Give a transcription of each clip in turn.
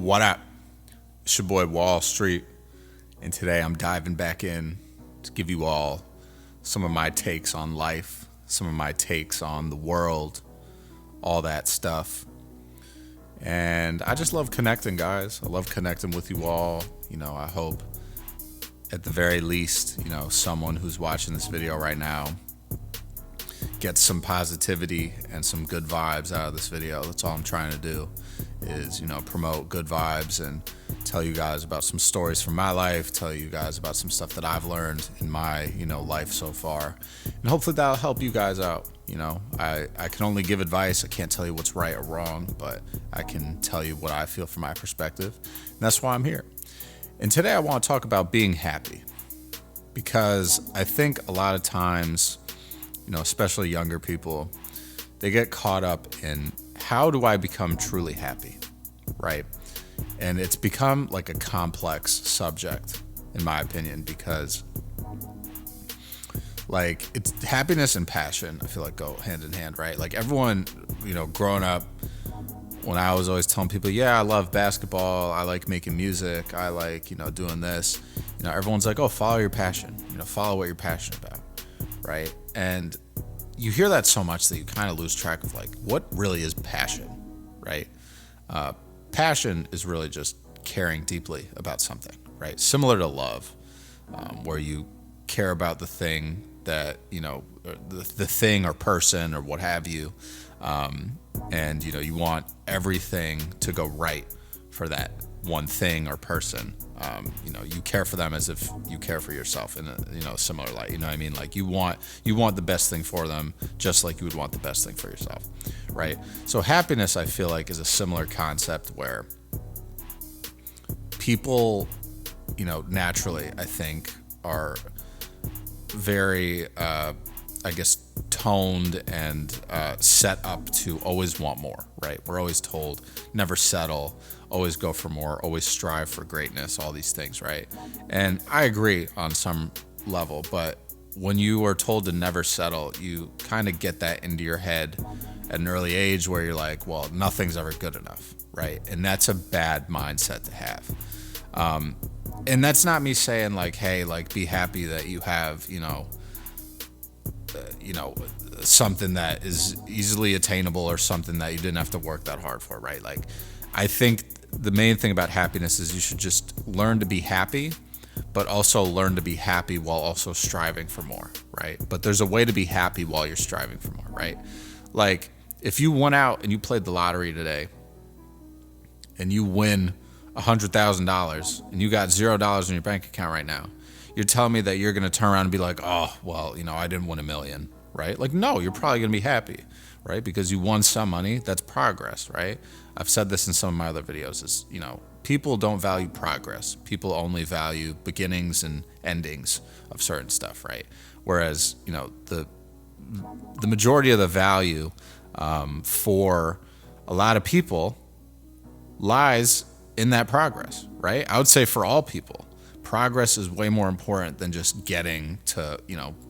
What up? It's your boy Wall Street, and today I'm diving back in to give you all some of my takes on life, some of my takes on the world, all that stuff. And I just love connecting, guys. I love connecting with you all. I hope at the very least, someone who's watching this video right now gets some positivity and some good vibes out of this video. That's all I'm trying to do is, promote good vibes and tell you guys about some stories from my life, tell you guys about some stuff that I've learned in my, life so far. And hopefully that'll help you guys out. I can only give advice. I can't tell you what's right or wrong, but I can tell you what I feel from my perspective. And that's why I'm here. And today I want to talk about being happy, because I think a lot of times, especially younger people, they get caught up in how do I become truly happy, right? And it's become like a complex subject, in my opinion, because like it's happiness and passion, I feel like go hand in hand, right? Like everyone, growing up, when I was always telling people, yeah, I love basketball, I like making music, I like, doing this, everyone's like, oh, follow your passion, follow what you're passionate about, right? And you hear that so much that you kind of lose track of like, what really is passion, right? Passion is really just caring deeply about something, right? Similar to love, where you care about the thing that, the thing or person or what have you, and you want everything to go right for that one thing or person. You care for them as if you care for yourself in a similar light. You know what I mean? Like you want the best thing for them, just like you would want the best thing for yourself, right? So happiness, I feel like, is a similar concept where people, naturally, I think, are very, toned and set up to always want more, right? We're always told never settle, always go for more, always strive for greatness, all these things, right? And I agree on some level, but when you are told to never settle, you kind of get that into your head at an early age where you're like, well, nothing's ever good enough, right? And that's a bad mindset to have. And that's not me saying like, hey, like be happy that you have, something that is easily attainable or something that you didn't have to work that hard for, right? Like, I think the main thing about happiness is you should just learn to be happy, but also learn to be happy while also striving for more, right? But there's a way to be happy while you're striving for more, right? Like, if you went out and you played the lottery today and you win $100,000 and you got $0 in your bank account right now, you're telling me that you're going to turn around and be like, oh, well, I didn't win $1 million, right? Like, no, you're probably going to be happy, right? Because you won some money. That's progress, right? I've said this in some of my other videos is, people don't value progress. People only value beginnings and endings of certain stuff, right? Whereas, the majority of the value for a lot of people lies in that progress, right? I would say for all people, progress is way more important than just getting to,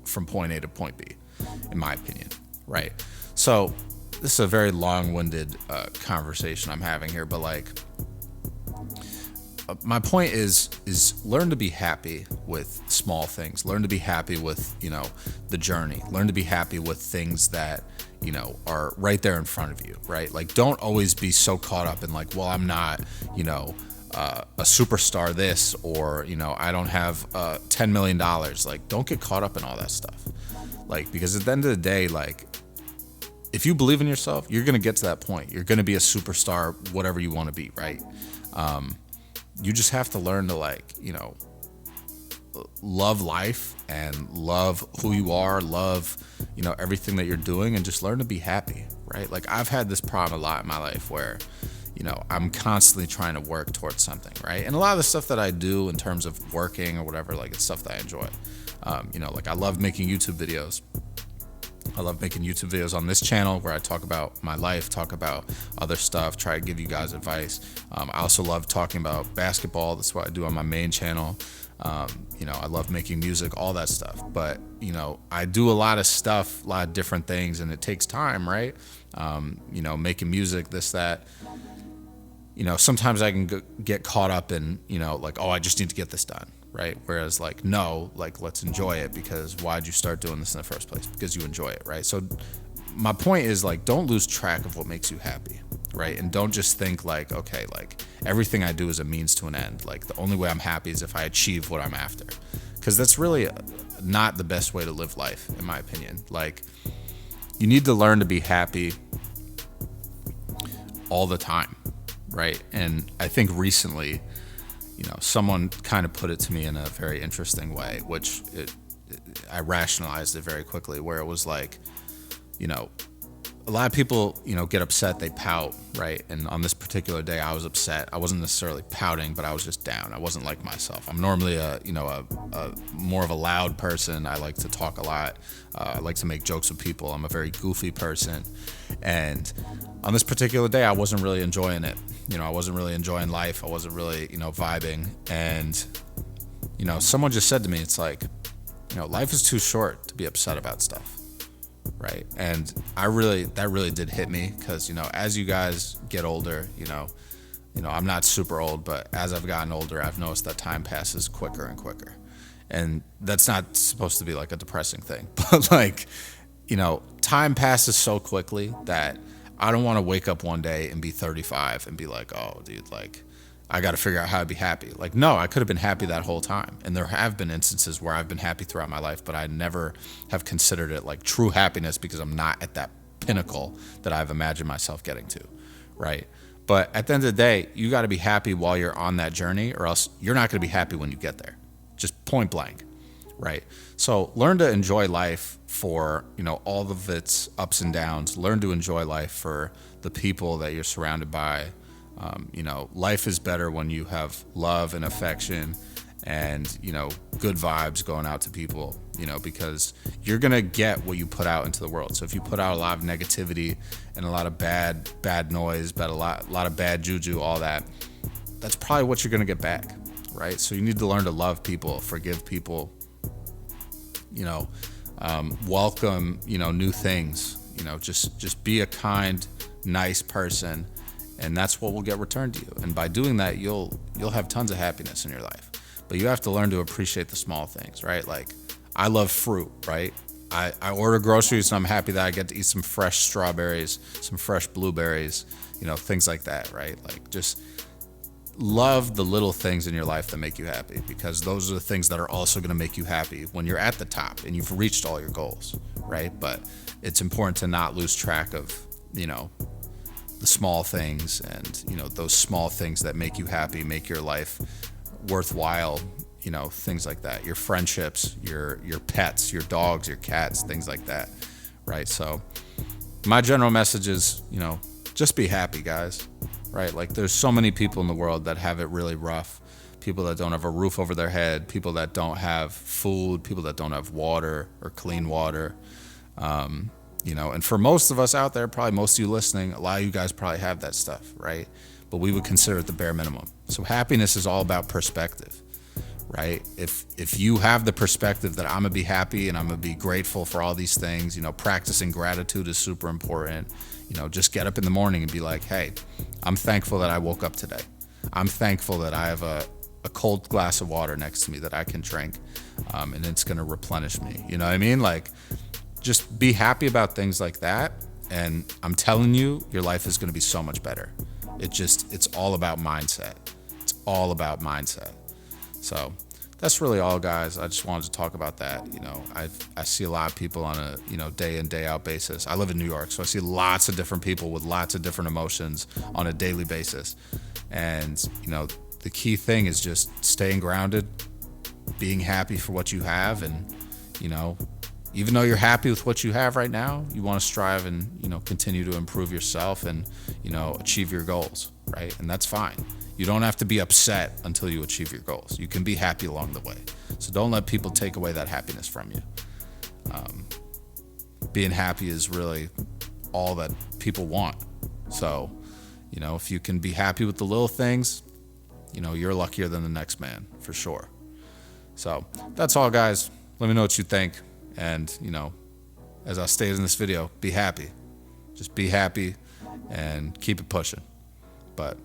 from point A to point B, in my opinion, right? So this is a very long-winded conversation I'm having here, but like, my point is learn to be happy with small things. Learn to be happy with, the journey. Learn to be happy with things that, are right there in front of you, right? Like, don't always be so caught up in like, well, I'm not, a superstar this, or, I don't have $10 million. Like, don't get caught up in all that stuff. Like, because at the end of the day, like, if you believe in yourself, you're going to get to that point. You're going to be a superstar, whatever you want to be, right? You just have to learn to like, love life and love who you are, love, everything that you're doing, and just learn to be happy, right? Like, I've had this problem a lot in my life where, I'm constantly trying to work towards something, right? And a lot of the stuff that I do in terms of working or whatever, like, it's stuff that I enjoy. Like, I love making YouTube videos. I love making YouTube videos on this channel where I talk about my life, talk about other stuff, try to give you guys advice. I also love talking about basketball. That's what I do on my main channel. I love making music, all that stuff. But, I do a lot of stuff, a lot of different things, and it takes time, right? Making music, this, that. sometimes I can get caught up in, like, oh, I just need to get this done, right? Whereas like, no, like, let's enjoy it, because why'd you start doing this in the first place? Because you enjoy it, right? So my point is, like, don't lose track of what makes you happy, right? And don't just think like, okay, like everything I do is a means to an end. Like the only way I'm happy is if I achieve what I'm after, because that's really not the best way to live life, in my opinion. Like, you need to learn to be happy all the time, right? And I think recently, someone kind of put it to me in a very interesting way, which I rationalized it very quickly, where it was like, a lot of people, get upset, they pout, right? And on this particular day, I was upset. I wasn't necessarily pouting, but I was just down. I wasn't like myself. I'm normally a more of a loud person. I like to talk a lot. I like to make jokes with people. I'm a very goofy person. And on this particular day, I wasn't really enjoying it. I wasn't really enjoying life. I wasn't really, vibing. And, someone just said to me, it's like, life is too short to be upset about stuff. Right. And that really did hit me, because, as you guys get older, I'm not super old, but as I've gotten older, I've noticed that time passes quicker and quicker. And that's not supposed to be like a depressing thing, but like, time passes so quickly that I don't want to wake up one day and be 35 and be like, oh, dude, like, I got to figure out how to be happy. Like, no, I could have been happy that whole time. And there have been instances where I've been happy throughout my life, but I never have considered it like true happiness, because I'm not at that pinnacle that I've imagined myself getting to, right? But at the end of the day, you got to be happy while you're on that journey, or else you're not going to be happy when you get there. Just point blank, right? So learn to enjoy life for, all of its ups and downs. Learn to enjoy life for the people that you're surrounded by. Life is better when you have love and affection and, good vibes going out to people, because you're going to get what you put out into the world. So if you put out a lot of negativity and a lot of bad noise, a lot of bad juju, all that, that's probably what you're going to get back, right? So you need to learn to love people, forgive people, welcome, new things, just be a kind, nice person. And that's what will get returned to you. And by doing that, you'll have tons of happiness in your life. But you have to learn to appreciate the small things, right? Like, I love fruit, right? I order groceries and I'm happy that I get to eat some fresh strawberries, some fresh blueberries, things like that, right? Like, just love the little things in your life that make you happy, because those are the things that are also going to make you happy when you're at the top and you've reached all your goals, right? But it's important to not lose track of, the small things, and those small things that make you happy, make your life worthwhile, things like that. Your friendships, your pets, your dogs, your cats, things like that, right? So my general message is, just be happy, guys, right? Like, there's so many people in the world that have it really rough. People that don't have a roof over their head, people that don't have food, people that don't have water or clean water. And for most of us out there, probably most of you listening, a lot of you guys probably have that stuff, right? But we would consider it the bare minimum. So happiness is all about perspective, right? If you have the perspective that I'm gonna be happy and I'm gonna be grateful for all these things, practicing gratitude is super important. Just get up in the morning and be like, hey, I'm thankful that I woke up today. I'm thankful that I have a cold glass of water next to me that I can drink, and it's gonna replenish me. You know what I mean? Like, just be happy about things like that, and I'm telling you, your life is going to be so much better. It's all about mindset. It's all about mindset. So that's really all, guys. I just wanted to talk about that. I see a lot of people on a day in, day out basis. I live in New York, so I see lots of different people with lots of different emotions on a daily basis. And the key thing is just staying grounded, being happy for what you have, and even though you're happy with what you have right now, you want to strive and, continue to improve yourself and, achieve your goals, right? And that's fine. You don't have to be upset until you achieve your goals. You can be happy along the way. So don't let people take away that happiness from you. Being happy is really all that people want. So, if you can be happy with the little things, you're luckier than the next man, for sure. So that's all, guys. Let me know what you think. And, as I stated in this video, be happy. Just be happy and keep it pushing. But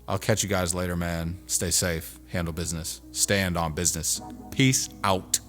I'll catch you guys later, man. Stay safe, handle business, stand on business. Peace out.